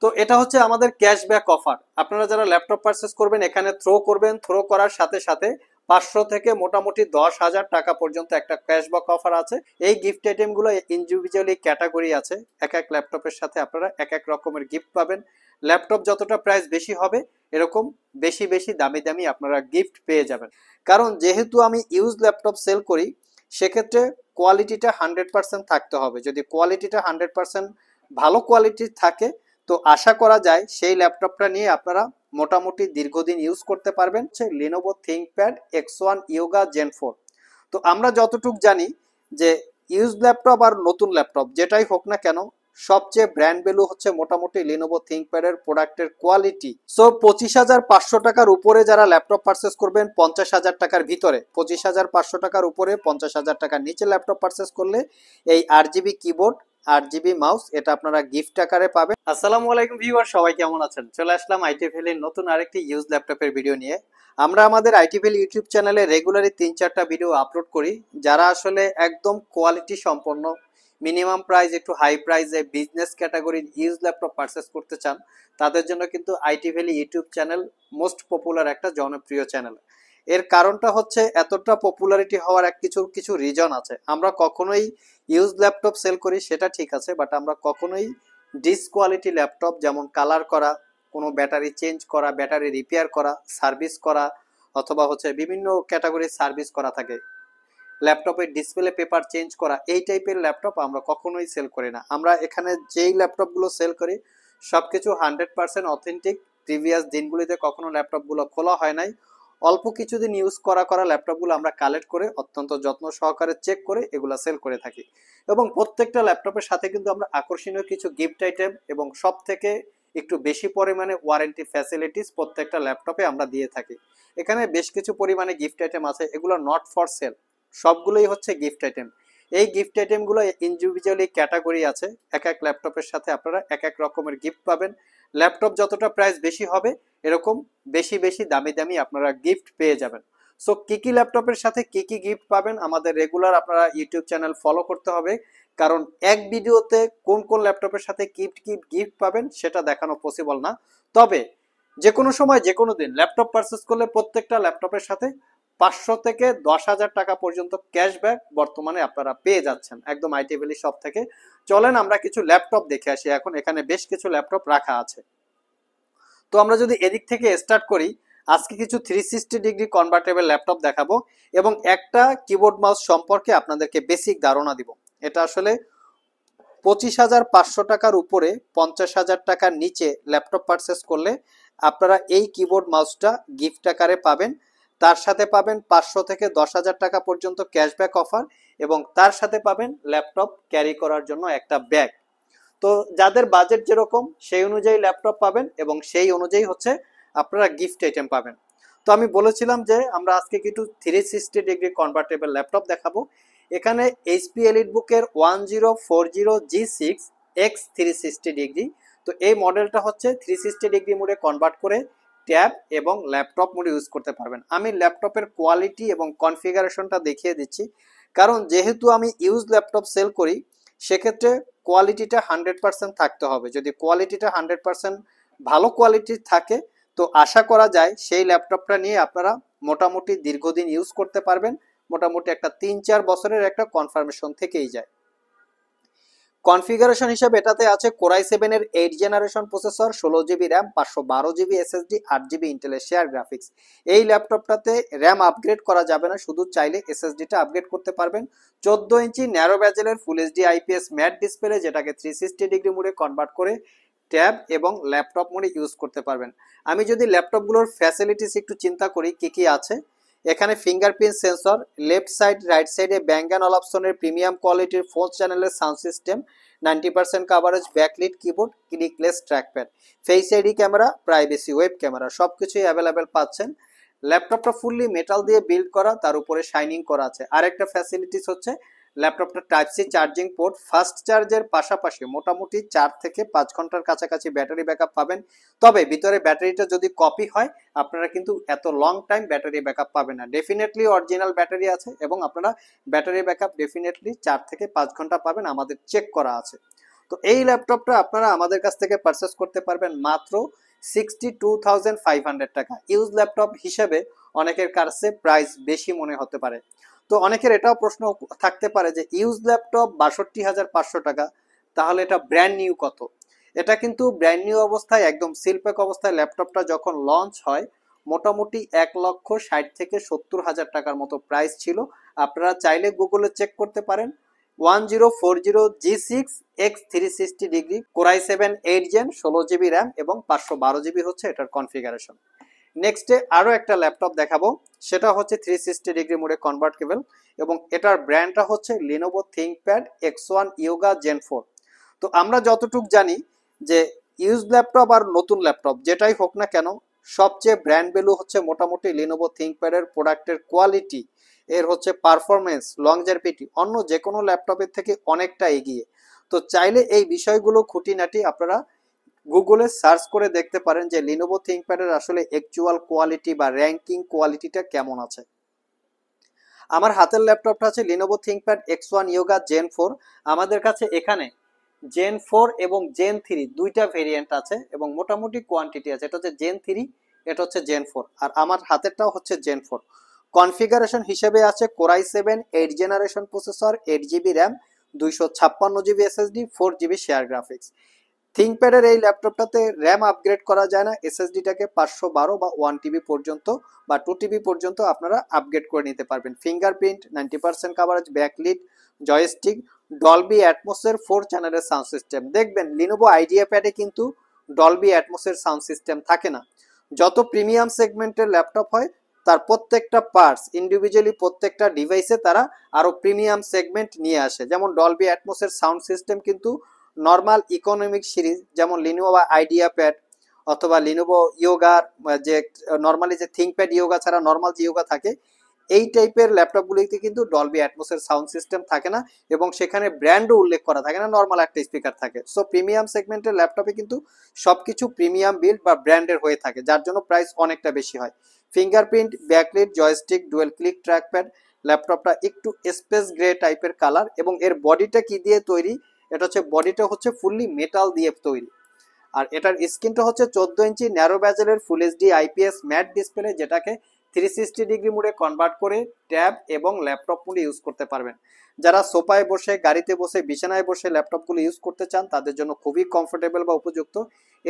তো এটা হচ্ছে আমাদের ক্যাশব্যাক অফার। আপনারা যারা ল্যাপটপ পারচেস করবেন এখানে থ্রো করবেন, থ্রো করার সাথে সাথে 500 থেকে মোটামুটি 10,000 টাকা পর্যন্ত একটা ক্যাশব্যাক অফার আছে। এই গিফট আইটেম গুলো ইন্ডিভিজুয়ালি ক্যাটাগরি আছে, এক এক ল্যাপটপের সাথে আপনারা এক এক রকমের গিফট পাবেন। ল্যাপটপ যতটা প্রাইস বেশি হবে এরকম বেশি বেশি দামি দামি আপনারা গিফট পেয়ে যাবেন। কারণ যেহেতু আমি ইউজ ল্যাপটপ সেল করি সেক্ষেত্রে কোয়ালিটিটা 100% থাকতে হবে। যদি কোয়ালিটিটা 100% ভালো কোয়ালিটির থাকে তো আশা করা যায় সেই ল্যাপটপটা নিয়ে আপনারা মোটামুটি দীর্ঘদিন ইউজ করতে পারবেন। হচ্ছে Lenovo ThinkPad X1 Yoga Gen 4। তো আমরা যতটুক জানি যে ইউজ ল্যাপটপ আর নতুন ল্যাপটপ যেটাই হোক না কেন সবচেয়ে ব্র্যান্ড ভ্যালু হচ্ছে মোটামুটি Lenovo ThinkPad এর প্রোডাক্টের কোয়ালিটি। সো 25,500 টাকার উপরে যারা ল্যাপটপ পারচেস করবেন, 50,000 টাকার ভিতরে 25,500 টাকার উপরে 50,000 টাকার নিচে ল্যাপটপ পারচেস করলে এই 8GB কিবোর্ড 8GB মাউস এটা আপনারা গিফট আকারে পাবেন। আসসালামু আলাইকুম ভিউয়ার, সবাই কেমন আছেন? চলে আসলাম আইটি ভ্যালির নতুন আরেকটি ইউজ ল্যাপটপের ভিডিও নিয়ে। আমরা আমাদের আইটি ভ্যালি ইউটিউব চ্যানেলে রেগুলারলি 3-4টা ভিডিও আপলোড করি। যারা আসলে একদম কোয়ালিটি সম্পন্ন মিনিমাম প্রাইস একটু হাই প্রাইসে বিজনেস ক্যাটাগরির ইউজ ল্যাপটপ পারচেস করতে চান তাদের জন্য কিন্তু IT valley YouTube channel most popular একটা জনপ্রিয় চ্যানেল। এর কারণটা হচ্ছে এতটা পপুলারিটি হওয়ার কিছু কিছু রিজন আছে। আমরা কখনোই ইউজ ল্যাপটপ সেল করি সেটা ঠিক আছে, বাট আমরা কখনোই ডিস কোয়ালিটি ল্যাপটপ যেমন কালার করা, কোনো ব্যাটারি চেঞ্জ করা, ব্যাটারি রিপেয়ার করা, সার্ভিস করা, অথবা হচ্ছে বিভিন্ন ক্যাটাগরির সার্ভিস করা থাকে, ল্যাপটপের ডিসপ্লে পেপার চেঞ্জ করা, এই টাইপের ল্যাপটপ আমরা কখনোই সেল করি না। আমরা এখানে যেই ল্যাপটপগুলো সেল করি সবকিছু 100% অথেন্টিক। প্রিভিয়াস দিনগুলিতে কখনো ল্যাপটপগুলো খোলা হয় নাই। অল্প কিছুদিন ইউজ করা ল্যাপটপগুলো আমরা কালেক্ট করে অত্যন্ত যত্ন সহকারে চেক করে এগুলো সেল করে থাকি। এবং প্রত্যেকটা ল্যাপটপের সাথে কিন্তু আমরা আকর্ষণীয় কিছু গিফট আইটেম এবং সব থেকে একটু বেশি পরিমাণে ওয়ারেন্টি ফ্যাসিলিটিস প্রত্যেকটা ল্যাপটপে আমরা দিয়ে থাকি। এখানে বেশ কিছু পরিমাণে গিফট আইটেম আছে, এগুলো নট ফর সেল, সবগুলোই হচ্ছে গিফট আইটেম। এই গিফট আইটেমগুলো ইন্ডিভিজুয়ালি ক্যাটাগরি আছে, এক এক ল্যাপটপের সাথে আপনারা এক এক রকমের গিফট পাবেন। ল্যাপটপ যতটা প্রাইস বেশি হবে এরকম বেশি বেশি দামি দামি আপনারা গিফট পেয়ে যাবেন। সো কি কি ল্যাপটপের সাথে কি কি গিফট পাবেন আমাদের রেগুলার আপনারা ইউটিউব চ্যানেল ফলো করতে হবে, কারণ এক ভিডিওতে কোন কোন ল্যাপটপের সাথে কি কি গিফট পাবেন সেটা দেখানো পসিবল না। তবে যে কোনো সময় যে কোনো দিন ল্যাপটপ পারচেস করলে প্রত্যেকটা ল্যাপটপের সাথে 500 থেকে 10,000 টাকা পর্যন্ত ক্যাশব্যাক বর্তমানে আপনারা পেয়ে যাচ্ছেন একদম আইটি ভ্যালি শপ থেকে। চলেন আমরা কিছু ল্যাপটপ দেখে আসি। এখন এখানে বেশ কিছু ল্যাপটপ রাখা আছে। তো আমরা যদি এদিক থেকে স্টার্ট করি, আজকে কিছু 360 ডিগ্রি কনভার্টেবল ল্যাপটপ দেখাবো এবং একটা কিবোর্ড মাউস সম্পর্কে আপনাদেরকে বেসিক ধারণা দিব। এটা আসলে 25,500 টাকার উপরে 50,000 টাকার নিচে ল্যাপটপ পারচেস করলে আপনারা এই কিবোর্ড মাউসটা গিফট আকারে পাবেন। তার সাথে পাবেন 500 থেকে 10,000 টাকা পর্যন্ত ক্যাশব্যাক অফার এবং তার সাথে পাবেন ল্যাপটপ ক্যারি করার জন্য একটা ব্যাগ। তো যাদের বাজেট যেরকম সেই অনুযায়ী ল্যাপটপ পাবেন এবং সেই অনুযায়ী হচ্ছে আপনারা গিফট আইটেম পাবেন। তো আমি বলেছিলাম যে আমরা আজকে কিছু 360 ডিগ্রি কনভার্টেবল ল্যাপটপ দেখাবো। এখানে এইচপি এলিটবুকের 1040G6 X 360 ডিগ্রি। তো এই মডেলটা হচ্ছে 360 ডিগ্রি মোডে কনভার্ট করে ট্যাব এবং ল্যাপটপ মোডে ইউজ করতে পারবেন। আমি ল্যাপটপের কোয়ালিটি এবং কনফিগারেশনটা দেখিয়ে দিচ্ছি, কারণ যেহেতু আমি ইউজ ল্যাপটপ সেল করি সেক্ষেত্রে কোয়ালিটিটা 100% থাকতে হবে। যদি কোয়ালিটিটা 100% ভালো কোয়ালিটির থাকে তো আশা করা যায় সেই ল্যাপটপটা নিয়ে আপনারা মোটামুটি দীর্ঘদিন ইউজ করতে পারবেন। মোটামুটি একটা 3-4 বছরের একটা কনফার্মেশন থেকেই যায়। কনফিগারেশন হিসেবে এটাতে আছে কোরাই 7 এর 8 generation processor, 16GB RAM, 512GB SSD, 8GB ইন্টেলের শেয়ার গ্রাফিক্স। এই ল্যাপটপটাতে র্যাম আপগ্রেড করা যাবে না, শুধু চাইলে এসএসডিটা আপগ্রেড করতে পারবেন। 14 ইঞ্চি ন্যারো ব্যাজেলের full HD IPS matte display, যেটাকে 360 ডিগ্রি মোডে কনভার্ট করে ট্যাব এবং ল্যাপটপ মোডে ইউজ করতে পারবেন। আমি যদি ল্যাপটপগুলোর ফ্যাসিলিটিস একটু চিন্তা করি কি কি আছে, এখানে fingerprint sensor, left side right সাইডে ব্যাং অ্যান্ড অলাপসনের প্রিমিয়াম কোয়ালিটির 4 চ্যানেলের sound system, 90% coverage, backlit keyboard, clickless trackpad, face ID camera, privacy web camera সবকিছুই অ্যাভেলেবেল পাচ্ছেন। ল্যাপটপটা ফুললি মেটাল দিয়ে বিল্ড করা, তার উপরে শাইনিং করা আছে। আরেকটা ফ্যাসিলিটিস হচ্ছে ল্যাপটপটা type C charging port, fast চার্জের পাশাপাশি মোটামুটি 4 থেকে 5 ঘন্টার কাছাকাছি ব্যাটারি ব্যাকআপ পাবেন। তবে ভিতরে ব্যাটারিটা যদি কপি হয় আপনারা কিন্তু এত লং টাইম ব্যাটারি ব্যাকআপ পাবেন না। ডেফিনেটলি অরিজিনাল ব্যাটারি আছে এবং আপনারা ব্যাটারি ব্যাকআপ ডেফিনেটলি 4 থেকে 5 ঘন্টা পাবেন, আমাদের চেক করা আছে। তো এই ল্যাপটপটা আপনারা আমাদের কাছ থেকে পারচেস করতে পারবেন মাত্র 62,500 টাকা। ইউজ ল্যাপটপ হিসেবে অনেকের কাছে প্রাইস বেশি মনে হতে পারে। তো অনেকের এটাও প্রশ্ন থাকতে পারে যে ইউজ ল্যাপটপ 62,500 টাকা, তাহলে এটা ব্র্যান্ড নিউ কত? এটা কিন্তু ব্র্যান্ড নিউ অবস্থায় একদম সিলপ্যাক অবস্থায় ল্যাপটপটা যখন লঞ্চ হয় মোটামুটি 1,60,000 থেকে 70,000 টাকার মতো প্রাইস ছিল। আপনারা চাইলে গুগলে চেক করতে পারেন। 1040G6X360 Core i7 8 Gen 16GB RAM এবং 512GB হচ্ছে এটার কনফিগারেশন। নেক্সটে আরও একটা ল্যাপটপ দেখাবো, সেটা হচ্ছে 360 মোডে কনভার্টেবল এবং এটার ব্র্যান্ডটা হচ্ছে Lenovo ThinkPad X1 Yoga Gen 4। তো আমরা যতটুক জানি যে ইউজ ল্যাপটপ আর নতুন ল্যাপটপ যেটাই হোক না কেন, সবচেয়ে ব্র্যান্ড ভ্যালু হচ্ছে মোটামুটি Lenovo ThinkPad এর প্রোডাক্টের কোয়ালিটি, এর হচ্ছে পারফরমেন্স, লংজারভিটি অন্য যে কোনো ল্যাপটপের থেকে অনেকটা এগিয়ে। তো চাইলে এই বিষয়গুলো খুঁটিনাটি আপনারা গুগলে সার্চ করে দেখতে পারেন যে Lenovo ThinkPad এর আসলে অ্যাকচুয়াল কোয়ালিটি বা র্যাঙ্কিং কোয়ালিটিটা কেমন আছে। আমার হাতের ল্যাপটপটা আছে Lenovo ThinkPad X1 Yoga Gen 4। আমাদের কাছে এখানে Gen 4 এবং Gen 3 দুইটা ভেরিয়েন্ট আছে এবং মোটামুটি কোয়ান্টিটি আছে। এটা হচ্ছে Gen 3, এটা হচ্ছে Gen 4, আর আমার হাতেরটাও হচ্ছে Gen 4। কনফিগারেশন হিসেবে আছে Core i7 8 generation processor, 8GB RAM, 256GB SSD, 4GB share graphics. থিংকপ্যাডের এই ল্যাপটপটাতে র্যাম আপগ্রেড করা যায় না, এসএসডিটাকে 512 বা 1TB পর্যন্ত বা 2TB পর্যন্ত আপনারা আপগ্রেড করে নিতে পারবেন। Fingerprint, 90% coverage, backlit, joystick, Dolby অ্যাটমসের 4 চ্যানেলের সাউন্ড সিস্টেম। দেখবেন লিনোভো আইডিয়া প্যাডে কিন্তু ডলবি অ্যাটমসের সাউন্ড সিস্টেম থাকে না। যত প্রিমিয়াম সেগমেন্টের ল্যাপটপ হয় তার প্রত্যেকটা পার্টস ইন্ডিভিজুয়ালি প্রত্যেকটা ডিভাইসে তারা আরো প্রিমিয়াম সেগমেন্ট নিয়ে আসে। যেমন ডলবি অ্যাটমসের সাউন্ড সিস্টেম কিন্তু নর্মাল ইকোনমিক সিরিজ যেমন লিনোভো আইডিয়া প্যাড অথবা লিনোভো ইয়োগার যে নর্মালি যে থিংকপ্যাড ইয়োগা ছাড়া নর্মাল যে ইয়োগা থাকে, এই টাইপের ল্যাপটপগুলিতে কিন্তু ডলবি অ্যাটমসের সাউন্ড সিস্টেম থাকে না এবং সেখানে ব্র্যান্ডও উল্লেখ করা থাকে না, নর্মাল একটা স্পিকার থাকে। সো প্রিমিয়াম সেগমেন্টের ল্যাপটপে কিন্তু সবকিছু প্রিমিয়াম বিল্ড বা ব্র্যান্ডের হয়ে থাকে, যার জন্য প্রাইস অনেকটা বেশি হয়। Fingerprint, backlit, joystick, dual click trackpad, ল্যাপটপটা একটু স্পেস গ্রে টাইপের কালার এবং এর বডিটা কি দিয়ে তৈরি, এটা হচ্ছে বডিটা হচ্ছে ফুললি মেটাল দিয়ে তৈরি। আর এটার স্ক্রিনটা হচ্ছে 14 ইঞ্চি ন্যারো ব্যাজেলের full HD IPS matte display, যেটাকে 360 মোডে কনভার্ট করে ট্যাব এবং ল্যাপটপ মোডে ইউজ করতে পারবেন। যারা সোফায় বসে, গাড়িতে বসে, বিছানায় বসে ল্যাপটপগুলো ইউজ করতে চান তাদের জন্য খুবই কমফোর্টেবল বা উপযুক্ত।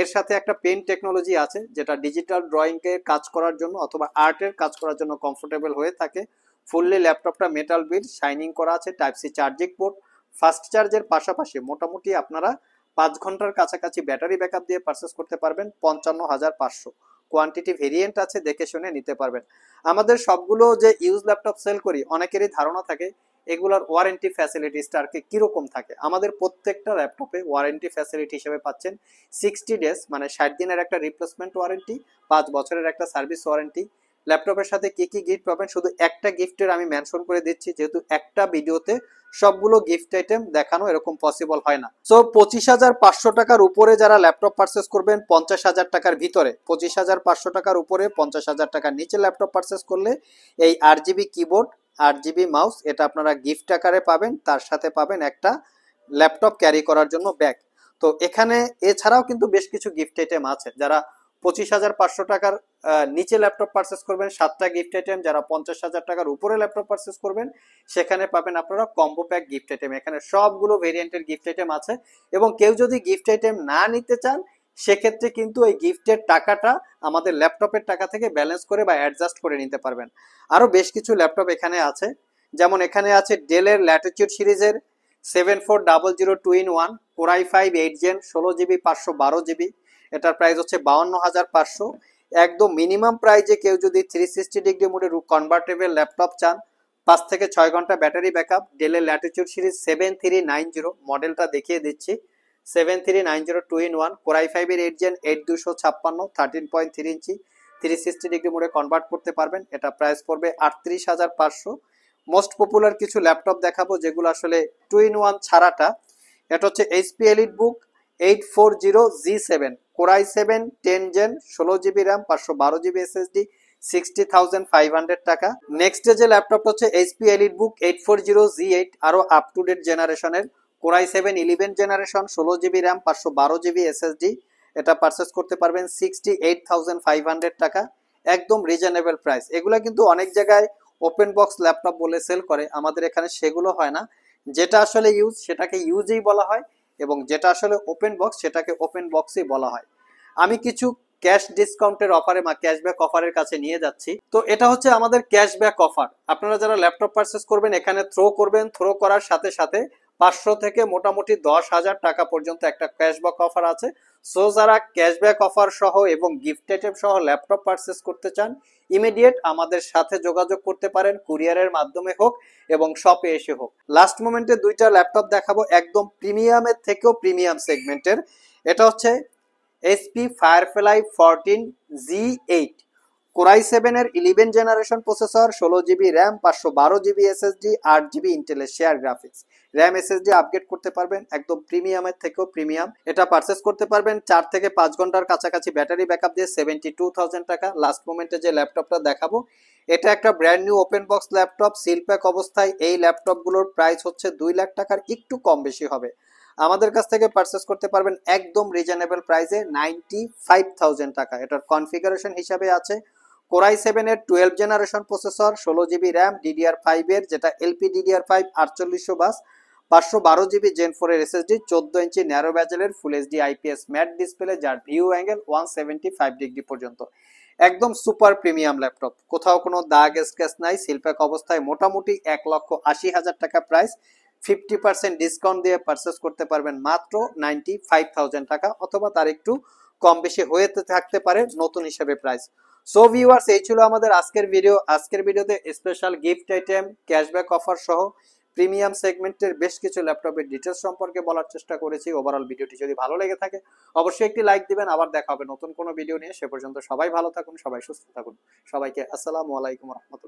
এর সাথে একটা পেন টেকনোলজি আছে যেটা ডিজিটাল ড্রয়িংকে কাজ করার জন্য অথবা আর্টের কাজ করার জন্য কমফোর্টেবল হয়ে থাকে। ফুললি ল্যাপটপটা মেটাল বিল্ড, শাইনিং করা আছে, type C charging port, fast চার্জের পাশাপাশি মোটামুটি আপনারা 5 ঘন্টার কাছাকাছি ব্যাটারি ব্যাকআপ দিয়ে পারচেস করতে পারবেন। 55,500 কোয়ান্টিটি ভেরিয়েন্ট আছে, দেখে শুনে নিতে পারবেন। আমাদের সবগুলো যে ইউজ ল্যাপটপ সেল করি অনেকেরই ধারণা থাকে এগুলোর ওয়ারেন্টি ফ্যাসিলিটিসটা আর কি কিরকম থাকে। আমাদের প্রত্যেকটা ল্যাপটপে ওয়ারেন্টি ফ্যাসিলিটি হিসেবে পাচ্ছেন 60 ডেজ মানে 60 দিনের একটা রিপ্লেসমেন্ট ওয়ারেন্টি, 5 বছরের একটা সার্ভিস ওয়ারেন্টি। ল্যাপটপের সাথে কি কি গিফট পাবেন শুধু একটা গিফটের আমি মেনশন করে দিচ্ছি, যেহেতু একটা ভিডিওতে সবগুলো গিফট আইটেম দেখানো এরকম পসিবল হয় না। সো 25,500 টাকার উপরে যারা ল্যাপটপ পারচেস করবেন 50,000 টাকার ভিতরে, 25,500 টাকার উপরে 50,000 টাকার নিচে ল্যাপটপ পারচেস করলে এই 8GB কিবোর্ড, 8GB মাউস এটা আপনারা গিফট আকারে পাবেন। তার সাথে পাবেন একটা ল্যাপটপ ক্যারি করার জন্য ব্যাগ। তো এখানে এছাড়াও কিন্তু বেশ কিছু গিফট আইটেম আছে। যারা 25,500 টাকার নিচে ল্যাপটপ পারচেস করবেন 7টা গিফট আইটেম, যারা 50,000 টাকার উপরে ল্যাপটপ পারচেস করবেন সেখানে পাবেন আপনারা কম্বো প্যাক গিফট আইটেম। এখানে সবগুলো ভেরিয়েন্টের গিফট আইটেম আছে এবং কেউ যদি গিফট আইটেম না নিতে চান সেক্ষেত্রে কিন্তু এই গিফটের টাকাটা আমাদের ল্যাপটপের টাকা থেকে ব্যালেন্স করে বা অ্যাডজাস্ট করে নিতে পারবেন। আরও বেশ কিছু ল্যাপটপ এখানে আছে, যেমন এখানে আছে ডেলের ল্যাটিটিউড সিরিজের 7400 Core i5 8 Gen 16GB 512GB, এটার প্রাইস হচ্ছে 52,500। একদম মিনিমাম প্রাইজে কেউ যদি 360 মোডে কনভার্টেবল ল্যাপটপ চান, 5 থেকে 6 ঘন্টা ব্যাটারি ব্যাকআপ, ডেলের ল্যাটিটিউড সিরিজ 7390 মডেলটা দেখিয়ে দিচ্ছি, 7390 2-in-1 Core i5 এর 8 Gen 8256 13.3 ইঞ্চি 360 মোডে কনভার্ট করতে পারবেন। এটা প্রাইস পড়বে 38,500। মোস্ট পপুলার কিছু ল্যাপটপ দেখাবো যেগুলো আসলে 2-in-1 ছাড়াটা। এটা হচ্ছে HP EliteBook 840G7 Core i7 10 Gen 16GB RAM 512GB SSD 60,500 টাকা। নেক্সট যে ল্যাপটপ হচ্ছে HP EliteBook 840G8 আরো আপ টু ডেট জেনারেশনের core i 7 11 generation 16 GB RAM 512 GB SSD, এটা পারচেস করতে পারবেন 68,500 টাকা, একদম রিজনেবল প্রাইস। এগুলো কিন্তু অনেক জায়গায় ওপেন বক্স ল্যাপটপ বলে সেল করে, আমাদের এখানে সেগুলো হয় না। যেটা আসলে ইউজ সেটাকে ইউজই বলা হয়, এবং যেটা আসলে ওপেন বক্স সেটাকে ওপেন বক্সই বলা হয়। আমি কিছু ক্যাশ ডিসকাউন্টের অফারে বা ক্যাশব্যাক অফারের কাছে নিয়ে যাচ্ছি। তো এটা হচ্ছে আমাদের ক্যাশব্যাক অফার। আপনারা যারা ল্যাপটপ পারচেস করবেন এখানে থ্রো করবেন, থ্রো করার সাথে সাথে 500 থেকে মোটামুটি 10,000 টাকা পর্যন্ত একটা ক্যাশব্যাক অফার আছে। সো যারা ক্যাশব্যাক অফার সহ এবং গিফট আইটেম সহ ল্যাপটপ পারচেস করতে চান, ইমিডিয়েট আমাদের সাথে যোগাযোগ করতে পারেন, কুরিয়ারের মাধ্যমে হোক এবং শপে এসে হোক। লাস্ট মোমেন্টে দুইটা ল্যাপটপ দেখাবো, একদম প্রিমিয়ামের থেকেও প্রিমিয়াম সেগমেন্টের। এটা হচ্ছে HP Firefly 14 G8, core i 7 11 generation processor, 16 GB RAM 512 GB SSD, 8 GB ইন্টেলের share graphics, RAM SSD upgrade করতে পারবেন, একদম প্রিমিয়ামের থেকেও প্রিমিয়াম। এটা পারচেস করতে পারবেন 4 থেকে 5 ঘন্টার কাছাকাছি ব্যাটারি ব্যাকআপ দিয়ে 72,000 টাকা। লাস্ট মোমেন্টে যে ল্যাপটপটা দেখাবো এটা একটা brand new open box laptop, seal pack অবস্থায়। এই ল্যাপটপগুলোর প্রাইস হচ্ছে 2 লাখ টাকার একটু কম বেশি হবে। আমাদের কাছ থেকে পারচেস করতে পারবেন একদম রিজনেবল প্রাইসে 95,000 টাকা। এটার কনফিগারেশন হিসাবে আছে core i 7 generation processor, 16 GB RAM, DDR5 এর, যেটা এলপি DDR5 4800 বাস, 512 জিবি জেন 4 এর এসএসডি, 14 ইঞ্চি ন্যারো ব্যাজেলের full HD IPS matte display, যার ভিউ অ্যাঙ্গেল 175 ডিগ্রি পর্যন্ত। একদম সুপার প্রিমিয়াম ল্যাপটপ, কোথাও কোনো দাগ স্ক্র্যাচ নাই, সিলপ্যাক অবস্থায়। মোটামুটি 1,80,000 টাকা প্রাইস, 50% ডিসকাউন্ট দিয়ে পারচেস করতে পারবেন মাত্র 95,000 টাকা, অথবা তার একটু কম বেশি হয়ে থাকতে পারে নতুন হিসেবে প্রাইস। সো ভিউয়ার্স, এই ছিল আমাদের আজকের ভিডিও। আজকের ভিডিওতে special gift item, cashback offer সহ প্রিমিয়াম সেগমেন্টের বেশ কিছু ল্যাপটপের ডিটেলস সম্পর্কে বলার চেষ্টা করেছি। ওভারঅল ভিডিওটি যদি ভালো লেগে থাকে অবশ্যই একটি লাইক দিবেন। আবার দেখা হবে নতুন কোনো ভিডিও নিয়ে। সে পর্যন্ত সবাই ভালো থাকুন, সবাই সুস্থ থাকুন। সবাইকে আসসালামু আলাইকুম রহমতুল্লাহ।